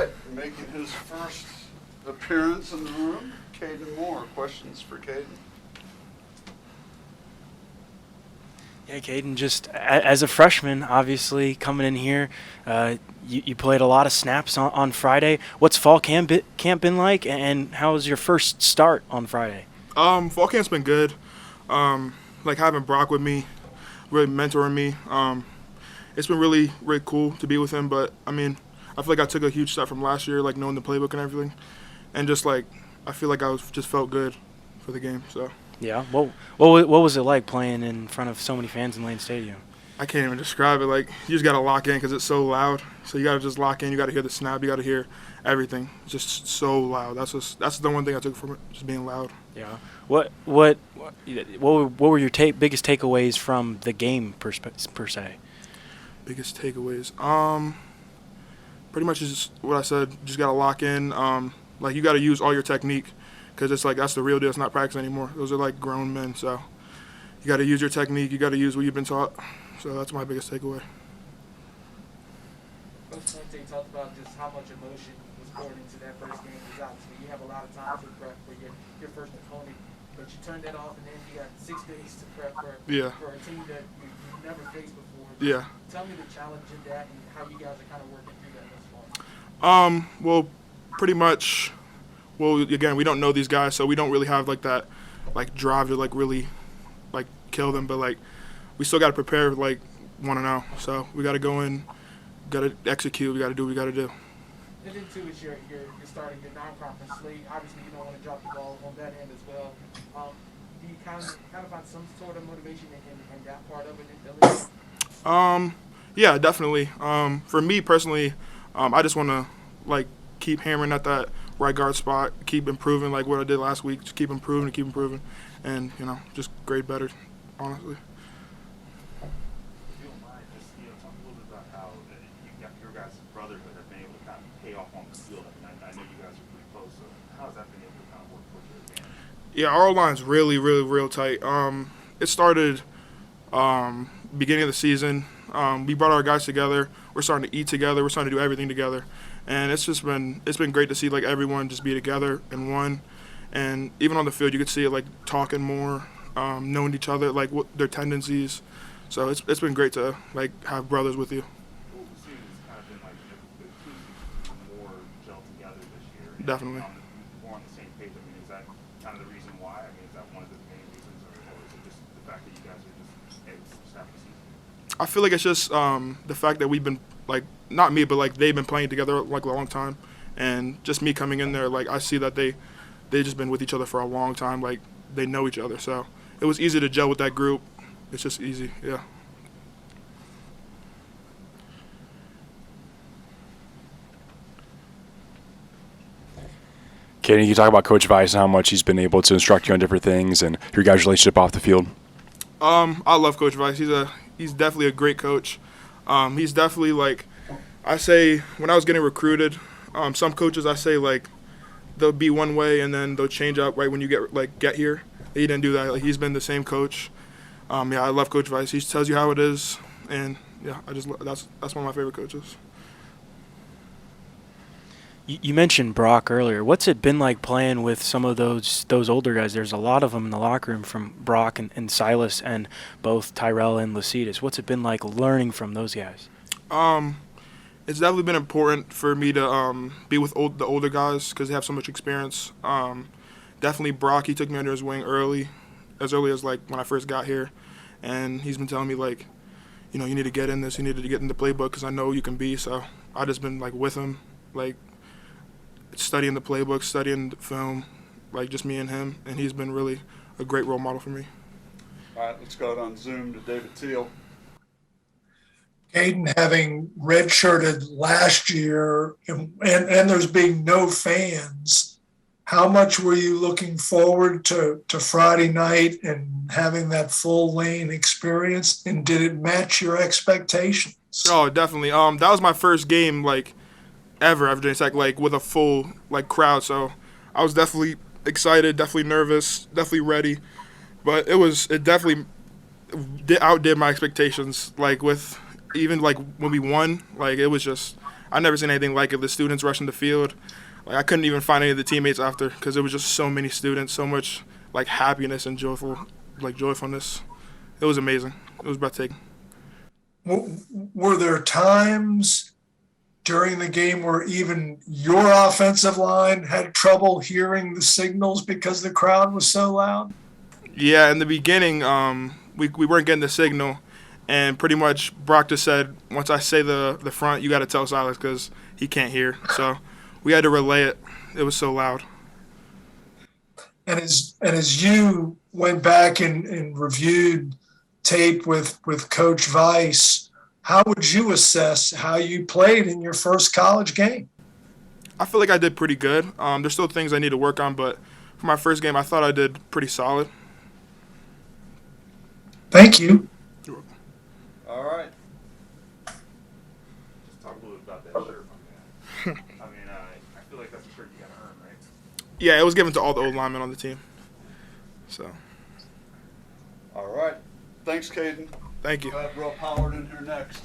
right, making his first appearance in the room, Kaden Moore. Questions for Kaden? Yeah, Kaden, just as a freshman, obviously coming in here, you played a lot of snaps on Friday. What's fall camp been like, and how was your first start on Friday? Fall camp's been good. Like having Brock with me, really mentoring me. It's been really, really cool to be with him. But I mean, I feel like I took a huge step from last year, like knowing the playbook and everything, and just like I feel like just felt good for the game. So. Yeah. What was it like playing in front of so many fans in Lane Stadium? I can't even describe it. Like, you just got to lock in because it's so loud. So you got to just lock in. You got to hear the snap. You got to hear everything. It's just so loud. That's the one thing I took from it, just being loud. Yeah. What were your biggest takeaways from the game per se? Biggest takeaways. Pretty much just what I said. Just got to lock in. Like, you got to use all your technique. Because it's like that's the real deal. It's not practice anymore. Those are like grown men. So you got to use your technique. You got to use what you've been taught. So that's my biggest takeaway. Coach Fuente talked about just how much emotion was poured into that first game. Because obviously you have a lot of time to prep for your first opponent, but you turned that off, and then you got 6 days to prep for a team that you've never faced before. Yeah. Tell me the challenge in that and how you guys are kind of working through that thus far. Well, pretty much. Well, again, we don't know these guys, so we don't really have like that, like drive to like really, like kill them. But like, we still got to prepare, like 1-0. So we got to go in, got to execute. We got to do what we got to do. And then too is you're starting your non-conference slate. Obviously, you don't want to drop the ball on that end as well. Do you kind of find some sort of motivation in that part of it in Philly? Yeah, definitely. For me personally, I just want to like keep hammering at that right guard spot, keep improving like what I did last week, just keep improving, and just grade better, honestly. If you don't mind, just talk a little bit about how your guys' brotherhood have been able to kind of pay off on the field. I mean, I know you guys are pretty close, so how has that been able to kind of work for your advantage? Yeah, our line's really, really, real tight. It started beginning of the season. We brought our guys together. We're starting to eat together. We're starting to do everything together. And it's been great to see like everyone just be together in one, and even on the field you could see it like talking more, knowing each other, like what their tendencies. So it's been great to like have brothers with you. Well, the season's kind of been like the two more gel together this year. And, Definitely. More on the same page. I mean, is that kind of the reason why? I mean, is that one of the main reasons, or is it just the fact that you guys are just able to start the season? I feel like it's just the fact that we've been like, not me, but like they've been playing together like a long time, and just me coming in there, like I see that they just been with each other for a long time, like they know each other, so it was easy to gel with that group. It's just easy, yeah. Kaden, you talk about Coach Weiss and how much he's been able to instruct you on different things and your guys' relationship off the field. I love Coach Weiss. He's definitely a great coach. He's definitely like, I say when I was getting recruited, some coaches I say like they'll be one way and then they'll change up right when you get here. He didn't do that. Like he's been the same coach. I love Coach Weiss. He tells you how it is, and yeah, that's one of my favorite coaches. You mentioned Brock earlier. What's it been like playing with some of those older guys? There's a lot of them in the locker room, from Brock and Silas, and both Tyrell and Lacitus. What's it been like learning from those guys? It's definitely been important for me to be with the older guys because they have so much experience. Definitely Brock, he took me under his wing as early as like when I first got here, and he's been telling me like, you need to get in this, you need to get in the playbook because I know you can be. So I just been like with him, like studying the playbook, studying the film, like just me and him, and he's been really a great role model for me. All right, let's go out on Zoom to David Thiel. Kaden having redshirted last year and there's being no fans, how much were you looking forward to Friday night and having that full lane experience, and did it match your expectations? Oh, definitely. That was my first game like ever at Virginia Tech, like with a full like crowd. So I was definitely excited, definitely nervous, definitely ready. But it definitely outdid my expectations. Like with even like when we won, like it was just I never seen anything like it. The students rushing the field. Like, I couldn't even find any of the teammates after because there was just so many students, so much like happiness and joyfulness. It was amazing. It was breathtaking. Were there times during the game where even your offensive line had trouble hearing the signals because the crowd was so loud? Yeah, in the beginning, we weren't getting the signal, and pretty much Brock just said, once I say the front, you got to tell Silas because he can't hear. So we had to relay it. It was so loud. And as you went back and reviewed tape with Coach Weiss, how would you assess how you played in your first college game? I feel like I did pretty good. There's still things I need to work on, but for my first game, I thought I did pretty solid. Thank you. You're welcome. All right. Just talk a little bit about that shirt, my man. I mean, I feel like that's a shirt you got to earn, right? Yeah, it was given to all the old linemen on the team. So. All right. Thanks, Kaden. Thank you. We'll have Rob Howard in here next.